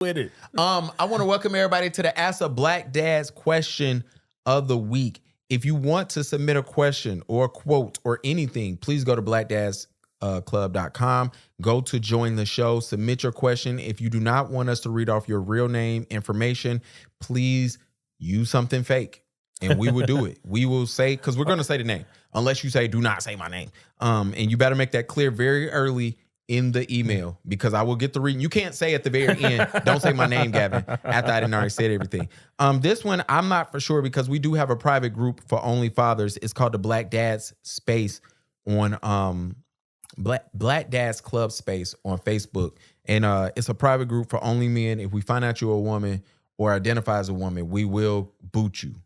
with it. I want to welcome everybody to the Ask a Black Dad's question of the week. If you want to submit a question or a quote or anything, please go to blackdadsclub.com. Go to join the show. Submit your question. If you do not want us to read off your real name information, please use something fake, and we will do it. We will say, because we're going to say the name, unless you say, do not say my name. And you better make that clear very early in the email, because I will get the reading. You can't say at the very end, don't say my name, Gavin, after I didn't already said everything. This one, I'm not for sure, because we do have a private group for only fathers. It's called the Black Dads Space on Black Dads Club Space on Facebook. And it's a private group for only men. If we find out you're a woman or identify as a woman, we will boot you.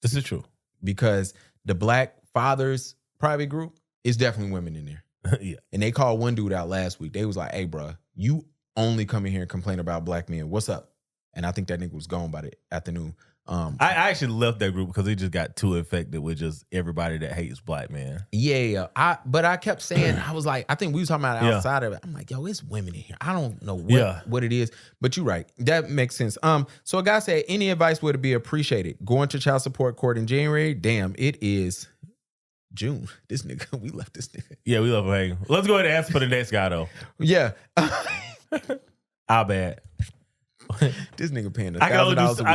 This is true. Because the Black Fathers private group is definitely women in there. Yeah. And they called one dude out last week. They was like, hey, bro, you only come in here and complain about black men. What's up? And I think that nigga was gone by the afternoon. I actually left that group because it just got too infected with just everybody that hates black men. Yeah. But I kept saying, I was like, I think we was talking about it outside of it. I'm like, yo, it's women in here. I don't know what it is. But you're right. That makes sense. So a guy said, any advice would be appreciated. Going to child support court in January. Damn, it is June. This nigga, we left this nigga. Yeah, we left him hanging. Let's go ahead and ask for the next guy, though. Yeah. Our bad. This nigga paying I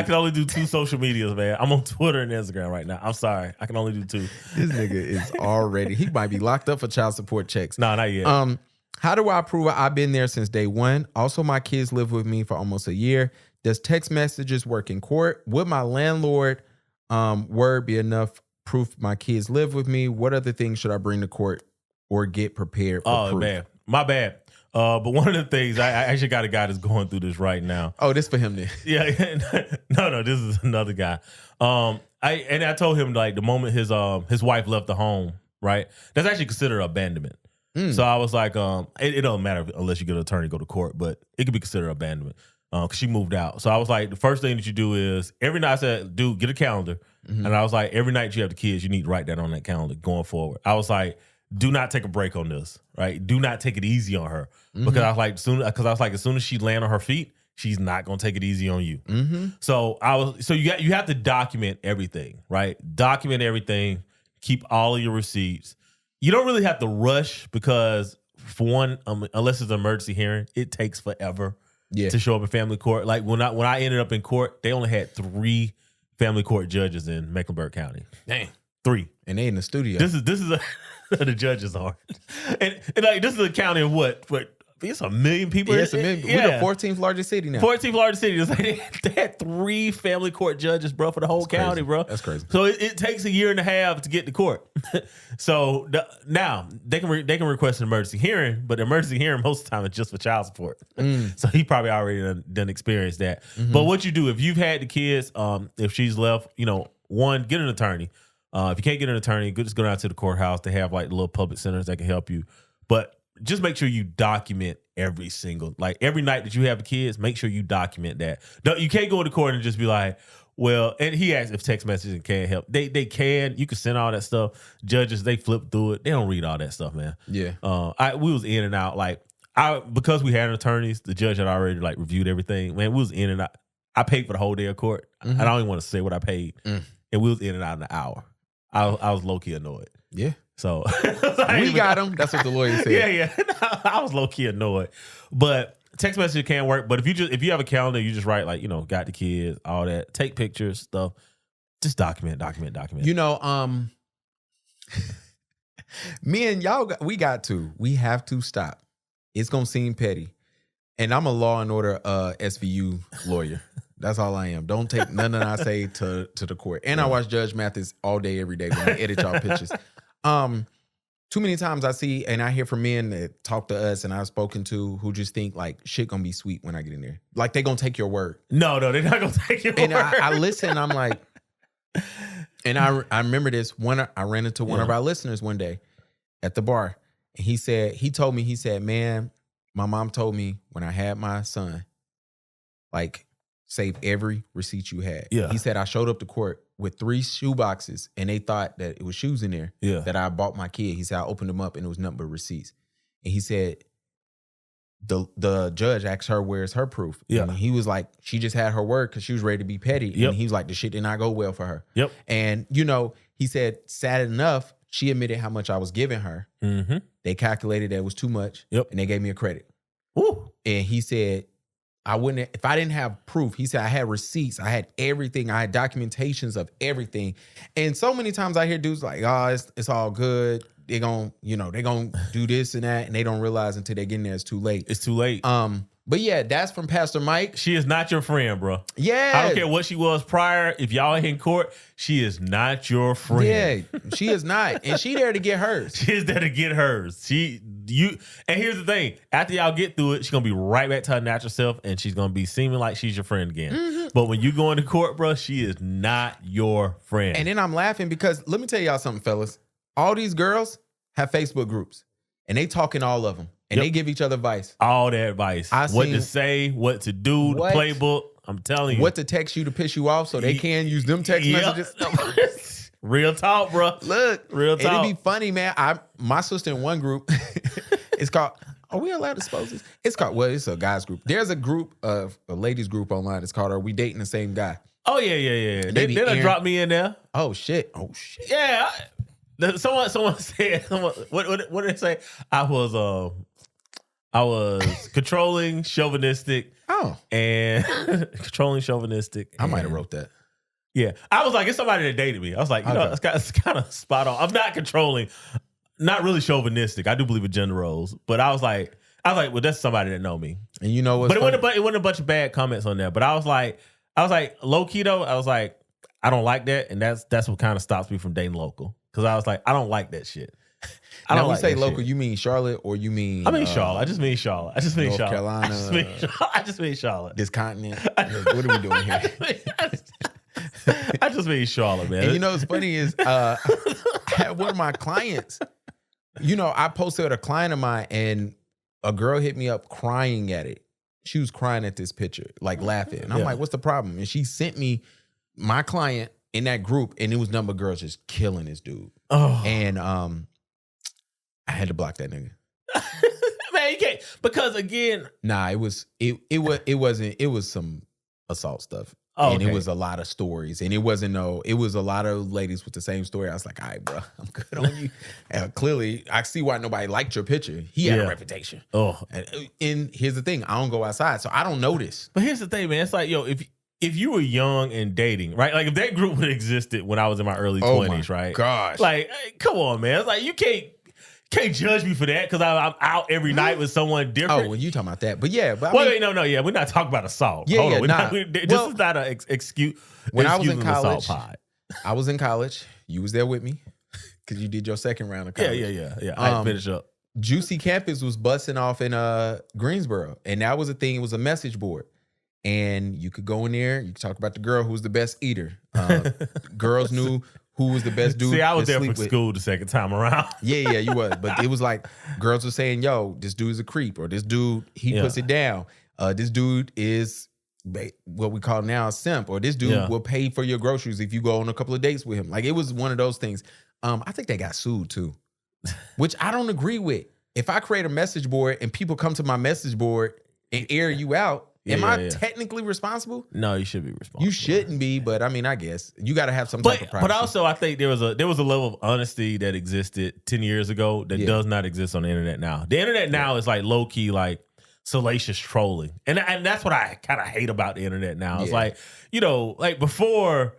can only do 2 social medias, man. I'm on Twitter and Instagram right now. I'm sorry. I can only do 2. This nigga is already, he might be locked up for child support checks. No, not yet. How do I prove I've been there since day one? Also, my kids live with me for almost a year. Does text messages work in court? Would my landlord word be enough proof my kids live with me? What other things should I bring to court or get prepared for proof? Man, my bad. But one of the things, I actually got a guy that's going through this right now. Oh, this for him then? Yeah. No, this is another guy. I told him, like, the moment his wife left the home, right? That's actually considered abandonment. So I was like, it don't matter unless you get an attorney, go to court, but it could be considered abandonment because she moved out. So I was like, the first thing that you do is every night I said, dude, get a calendar. And I was like, every night you have the kids, you need to write that on that calendar going forward. I was like, do not take a break on this, right? Do not take it easy on her. Because I was like, as soon as she land on her feet, she's not gonna take it easy on you. So you have to document everything, right? Document everything, keep all of your receipts. You don't really have to rush because, for one, unless it's an emergency hearing, it takes forever to show up in family court. Like when I ended up in court, they only had 3 family court judges in Mecklenburg County. Dang. 3. And they in the studio. This is the judges are. And like, this is a county of what? It's 1 million people. Yeah, it's 1 million. We're the 14th largest city now. 14th largest city. It's like they had 3 family court judges, bro, for the whole county, bro. That's crazy. So it takes 1.5 years to get to court. So now they can request an emergency hearing, but the emergency hearing most of the time is just for child support. So he probably already done experienced that. But what you do if you've had the kids, if she's left, one, get an attorney. If you can't get an attorney, just go down to the courthouse. They have like little public centers that can help you. But just make sure you document every night that you have the kids, make sure you document that. You can't go into court and just be like, well, and he asked if text messaging can help. They can. You can send all that stuff. Judges, they flip through it. They don't read all that stuff, man. Yeah. We was in and out. Because we had attorneys, the judge had already reviewed everything. Man, we was in and out. I paid for the whole day of court. I don't even want to say what I paid. And we was in and out in an hour. I was low-key annoyed. Yeah. So we got him. That's what the lawyer said. Yeah. I was low-key annoyed. But text message can work. But if you have a calendar, you just write got the kids, all that. Take pictures, stuff. Just document. Me and y'all, we have to stop. It's gonna seem petty. And I'm a Law and Order SVU lawyer. That's all I am. Don't take none of that I say to the court. And I watch Judge Mathis all day, every day when I edit y'all pictures. Too many times I see and I hear from men that talk to us and I've spoken to who just think like shit gonna be sweet when I get in there. Like they gonna take your word. No, they're not gonna take your word. And I listen, I'm like, and I remember this I ran into one of our listeners one day at the bar. And he told me, man, my mom told me when I had my son, save every receipt you had. Yeah. He said, I showed up to court with 3 shoe boxes and they thought that it was shoes in there that I bought my kid. He said, I opened them up and it was nothing but receipts. And he said, the judge asked her, where's her proof? Yeah. And he was like, she just had her word because she was ready to be petty. Yep. And he was like, the shit did not go well for her. Yep. And, he said, sad enough, she admitted how much I was giving her. Mm-hmm. They calculated that it was too much. Yep. And they gave me a credit. Ooh. And he said, if I didn't have proof, he said I had receipts, I had everything, I had documentations of everything. And so many times I hear dudes like, oh, it's all good. They gonna do this and that, and they don't realize until they get in there it's too late. It's too late. But yeah, that's from Pastor Mike. She is not your friend, bro. Yeah. I don't care what she was prior. If y'all in court, she is not your friend. Yeah, she is not. And she there to get hers. She is there to get hers. And here's the thing. After y'all get through it, she's gonna be right back to her natural self, and she's gonna be seeming like she's your friend again. Mm-hmm. But when you go into court, bro, she is not your friend. And then I'm laughing because let me tell y'all something, fellas. All these girls have Facebook groups, and they talk in all of them. And they give each other advice. All that advice. What to say, what to do, the playbook. I'm telling you. What to text you to piss you off so they can use them text messages. Real talk, bro. Look. Real talk. It'd be funny, man. My sister in one group, it's called, are we allowed to expose this? It's called, it's a guys group. There's a group of a ladies group online. It's called Are We Dating the Same Guy? Oh, yeah. They done dropped me in there. Oh, shit. Yeah. Someone said, what did they say? I was controlling, chauvinistic. Oh. And controlling, chauvinistic. I might have wrote that. Yeah. I was like, it's somebody that dated me. I was like, it's kind of spot on. I'm not controlling, not really chauvinistic. I do believe in gender roles. But I was like, well, that's somebody that know me. And you know what? But it wasn't a bunch of bad comments on there. But I was like, low key though, I was like, I don't like that. And that's what kind of stops me from dating local. Because I was like, I don't like that shit. I don't like when you say local, shit. You mean Charlotte or you mean... I mean Charlotte. I just mean Charlotte. North Carolina. I just mean Charlotte. This continent. What are we doing here? I just mean Charlotte, man. And what's funny is I had one of my clients, I posted with a client of mine and a girl hit me up crying at it. She was crying at this picture, like laughing. And I'm like, what's the problem? And she sent me my client in that group, and it was number of girls just killing this dude. Oh. And I had to block that nigga. Man, you can't, because again, nah, it was some assault stuff. Oh, and it was a lot of stories, and it was a lot of ladies with the same story. I was like, all right, bro, I'm good on you. And clearly, I see why nobody liked your picture. He had a reputation. Oh, and here's the thing, I don't go outside, so I don't notice. But here's the thing, man. It's like, yo, if you were young and dating, right? Like if that group would have existed when I was in my early 20s, right? Gosh. Like, hey, come on, man. It's like you can't judge me for that because I'm out every night with someone different. Oh, well, you talking about that. But yeah. But wait, no. Yeah, we're not talking about assault. Yeah, Hold on. this is not an excuse. When I was in college, I was in college. You was there with me because you did your second round of college. Yeah. I finish up. Juicy Campus was busting off in Greensboro. And that was a thing. It was a message board. And you could go in there. You could talk about the girl who was the best eater. Girls knew who was the best dude. See, I was there for with. school the second time around. Yeah, you was. But it was like girls were saying, yo, this dude's a creep. Or this dude, he puts it down. This dude is what we call now a simp. Or this dude will pay for your groceries if you go on a couple of dates with him. Like it was one of those things. I think they got sued too. Which I don't agree with. If I create a message board and people come to my message board and air you out, am I technically responsible? No, you should be responsible. You shouldn't be, but I mean, I guess you got to have some type of privacy. But also, I think there was a level of honesty that existed 10 years ago that does not exist on the internet now. The internet now is like low key, like salacious trolling, and that's what I kind of hate about the internet now. It's like, like before,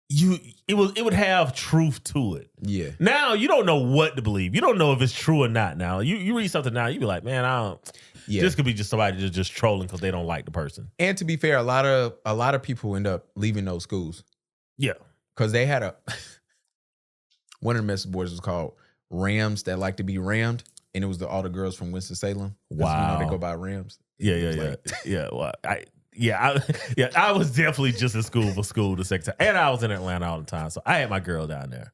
it would have truth to it. Yeah. Now you don't know what to believe. You don't know if it's true or not. Now you read something now, you be like, man, I don't. Yeah. This could be just somebody just trolling because they don't like the person. And to be fair, a lot of people end up leaving those schools. Yeah. Because they had one of the message boards was called Rams That Like to Be Rammed. And it was all the girls from Winston-Salem. Wow. They go by Rams. Yeah. Well, I was definitely just in school for school the second time. And I was in Atlanta all the time. So I had my girl down there.